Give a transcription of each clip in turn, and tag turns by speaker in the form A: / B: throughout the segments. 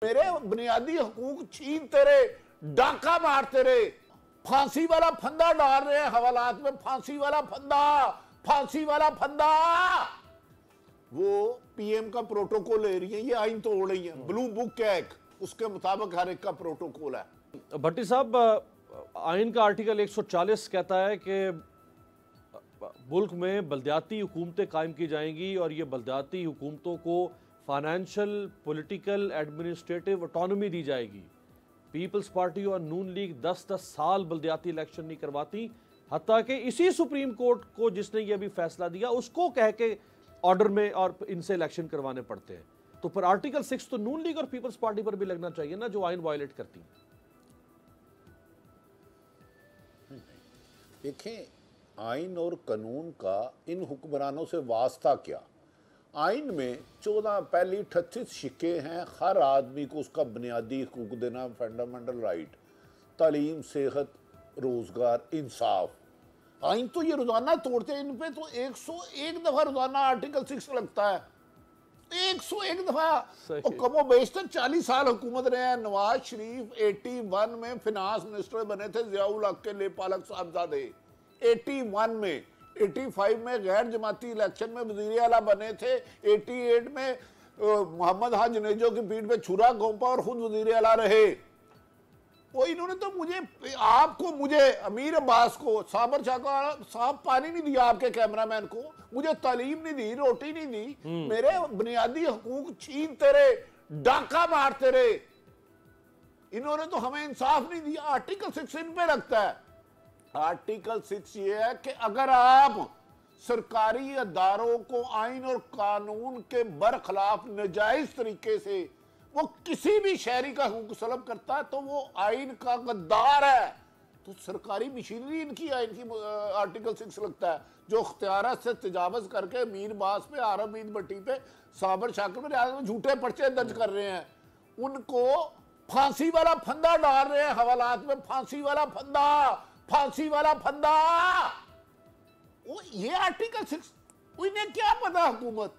A: मेरे बुनियादी हकूक छीनते रहे, डाका मारते रहे, फांसी वाला फंदा डाल रहे हैं हवालात में, फांसी वाला फंदा, फांसी वाला फंदा। वो पीएम का प्रोटोकॉल ले रही है, ये आइन तोड़ रही है। ब्लू बुक एक्ट उसके मुताबिक हर एक का प्रोटोकॉल है।
B: भट्टी साहब, आइन का आर्टिकल 140 कहता है कि मुल्क में बल्दियाती हुकूमतें कायम की जाएंगी और ये बल्दियाती हुकूमतों को फाइनेंशियल, पॉलिटिकल, एडमिनिस्ट्रेटिव ऑटोनॉमी दी जाएगी। पीपल्स पार्टी और नून लीग 10-10 साल बल्दियाती इलेक्शन नहीं करवाती, हत्ता कि इसी सुप्रीम कोर्ट को जिसने ये अभी फैसला दिया उसको कह के ऑर्डर में और इनसे इलेक्शन करवाने पड़ते हैं। तो फिर आर्टिकल 6 तो नून लीग और पीपल्स पार्टी पर भी लगना चाहिए ना, जो आइन वायलेट करती है।
A: देखें, आइन और कानून का इन हुक्मरानों से वास्ता क्या? आइन में 14 पहली 38 शिक्के हैं। हर आदमी को उसका बुनियादी हकूक देना, फंडामेंटल राइट, तालीम, सेहत, रोजगार, इंसाफ। आइन तो ये रोजाना तोड़ते हैं। इन पे तो 101 दफा रोजाना आर्टिकल 6 लगता है, 101 दफा। और कमो बेशतर 40 साल हुकूमत रहे हैं। नवाज शरीफ 81 में फिनांस मिनिस्टर बने थे, जियाउल हक के लेपालक साहबजादे 81 में। 85 में गैर जमाती इलेक्शन में वजीर आला बने थे। 88 में मोहम्मद हाज जुनेजो की पीठ पे छुरा घोंपा और खुद वजीर आला रहे। वो इन्होंने तो मुझे अमीर अब्बास को, साबर शाह को साफ पानी नहीं दिया, आपके कैमरामैन को, मुझे तालीम नहीं दी, रोटी नहीं दी, मेरे बुनियादी हकूक छीनते रहे, डाका मारते रहे। इन्होंने तो हमें इंसाफ नहीं दिया। आर्टिकल 6 इन पे लगता है। आर्टिकल 6 ये है कि अगर आप सरकारी अदारों को आइन और कानून के बरखिलाफ नाजायज तरीके से वो किसी भी शहरी का हुकूक सलब करता है तो वो आइन का गद्दार है। तो सरकारी मशीनरी इनकी आइन की आर्टिकल 6 लगता है, जो अख्तियारात से तजावज करके मीर बास पे, आरब ईद भट्टी पे, साबर शाकिर पे झूठे पर्चे दर्ज कर रहे हैं। उनको फांसी वाला फंदा डाल रहे हैं हवालात में, फांसी वाला फंदा, फांसी वाला फंदा। वो ये आर्टिकल 6, उन्हें क्या पता हुकूमत?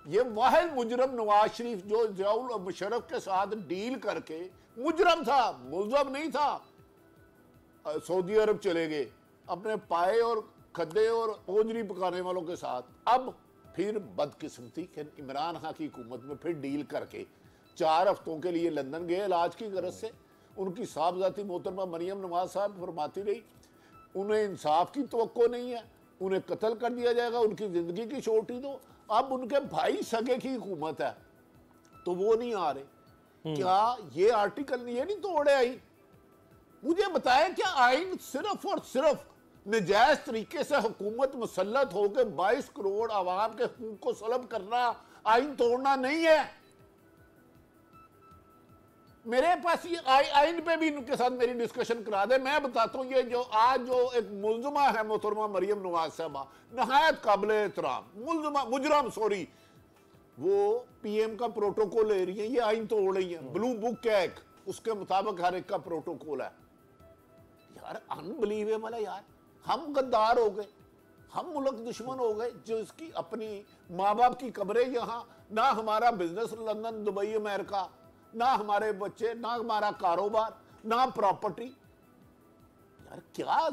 A: ये वाहिद मुजरम नवाज शरीफ जो जियाउल मुशर्रफ के साथ डील करके मुजरम था, मुल्ज़म नहीं था, सऊदी अरब चले गए अपने पाए और खद्दे और ओजरी पकाने वालों के साथ। अब फिर बदकिस्मती कि इमरान खान की हुकूमत में फिर डील करके 4 हफ्तों के लिए लंदन गए इलाज की गरज से। उनकी साहबजाती मोहतरमा मरियम नवाज साहब फरमाती रही उन्हें इंसाफ की तवक्को नहीं है, उन्हें कत्ल कर दिया जाएगा, उनकी जिंदगी की छोटी दो। अब उनके भाई सगे की हुकूमत है तो वो नहीं आ रहे। क्या ये आर्टिकल ये नहीं तोड़े आई? मुझे बताएं, क्या आइन सिर्फ और सिर्फ नजायज तरीके से हुकूमत मुसल्लत होकर 22 करोड़ आवाम के हकूक को सलब करना आइन तोड़ना नहीं है? मेरे पास ये आइन पे भी इनके साथ मेरी डिस्कशन करा दे। मैं बताता हूँ, ये जो आज जो एक मुल्ज़िमा है मोहतरमा मरियम नवाज साहबा, नहायत काबिल एहतराम मुजरम, वो पीएम का प्रोटोकॉल ले रही है, ये आइन तोड़ रही है। ब्लू बुक एक्ट उसके मुताबिक हर एक का प्रोटोकॉल है। यार अनबिलीवेबल है यार। हम गद्दार हो गए, हम मुल्क दुश्मन हो गए, जो इसकी अपनी माँ बाप की कब्रें यहाँ, ना हमारा बिजनेस लंदन, दुबई, अमेरिका, ना हमारे बच्चे, ना हमारा कारोबार, ना प्रॉपर्टी। यार क्या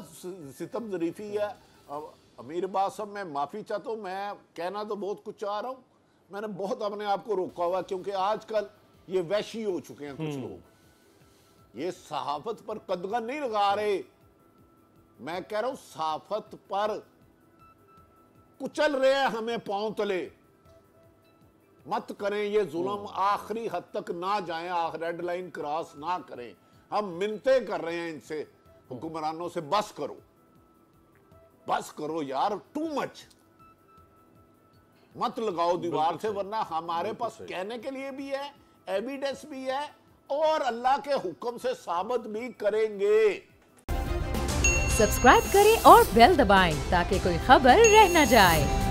A: सितम ज़रीफ़ी है। अमीर अब्बास साहब, मैं माफ़ी चाहता हूँ, मैं कहना तो बहुत कुछ चाह रहा हूँ, मैंने बहुत अपने आप को रोका हुआ, क्योंकि आजकल ये वैशी हो चुके हैं कुछ लोग। ये सहाफत पर कदगन नहीं लगा रहे, मैं कह रहा हूँ सहाफत पर कुचल रहे हैं हमें पांव तले। मत करें ये जुल्म, आखिरी हद तक ना जाएं, रेड लाइन क्रॉस ना करें। हम मिन्नते कर रहे हैं इनसे, हुक्मरानों से, बस करो यार, टू मच मत लगाओ दीवार से, वरना हमारे पास कहने के लिए भी है, एविडेंस भी है और अल्लाह के हुक्म से साबित भी करेंगे।
C: सब्सक्राइब करें और बेल दबाएं ताकि कोई खबर रह न जाए।